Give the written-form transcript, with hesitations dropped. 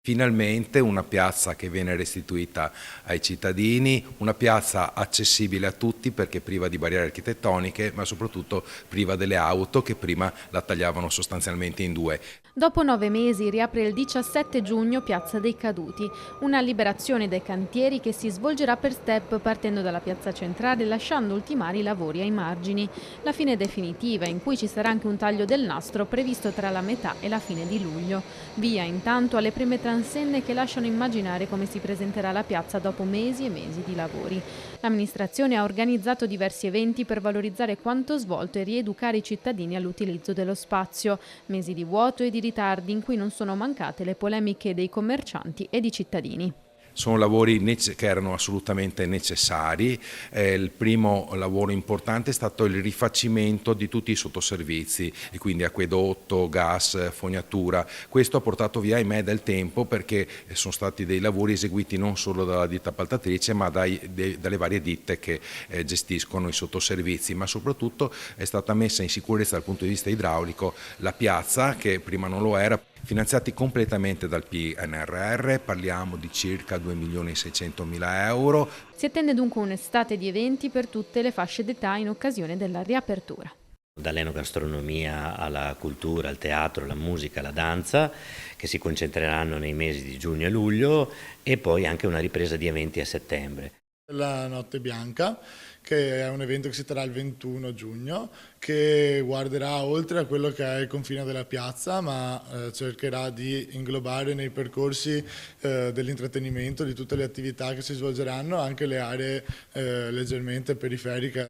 Finalmente una piazza che viene restituita ai cittadini, una piazza accessibile a tutti perché priva di barriere architettoniche, ma soprattutto priva delle auto che prima la tagliavano sostanzialmente in due. Dopo 9 mesi riapre il 17 giugno Piazza dei Caduti, una liberazione dai cantieri che si svolgerà per step partendo dalla piazza centrale lasciando ultimare i lavori ai margini. La fine definitiva in cui ci sarà anche un taglio del nastro previsto tra la metà e la fine di luglio. Via intanto alle prime transenne che lasciano immaginare come si presenterà la piazza dopo mesi e mesi di lavori. L'amministrazione ha organizzato diversi eventi per valorizzare quanto svolto e rieducare i cittadini all'utilizzo dello spazio. Mesi di vuoto e di ritardi in cui non sono mancate le polemiche dei commercianti e di cittadini. Sono lavori che erano assolutamente necessari. Il primo lavoro importante è stato il rifacimento di tutti i sottoservizi, e quindi acquedotto, gas, fognatura. Questo ha portato via, ahimè, del tempo perché sono stati dei lavori eseguiti non solo dalla ditta appaltatrice ma dalle varie ditte che gestiscono i sottoservizi, ma soprattutto è stata messa in sicurezza dal punto di vista idraulico la piazza, che prima non lo era. Finanziati completamente dal PNRR, parliamo di circa 2.600.000 euro. Si attende dunque un'estate di eventi per tutte le fasce d'età in occasione della riapertura. Dall'enogastronomia alla cultura, al teatro, alla musica, alla danza, che si concentreranno nei mesi di giugno e luglio, e poi anche una ripresa di eventi a settembre. La Notte Bianca, che è un evento che si terrà il 21 giugno, che guarderà oltre a quello che è il confine della piazza, ma cercherà di inglobare nei percorsi dell'intrattenimento, di tutte le attività che si svolgeranno, anche le aree leggermente periferiche.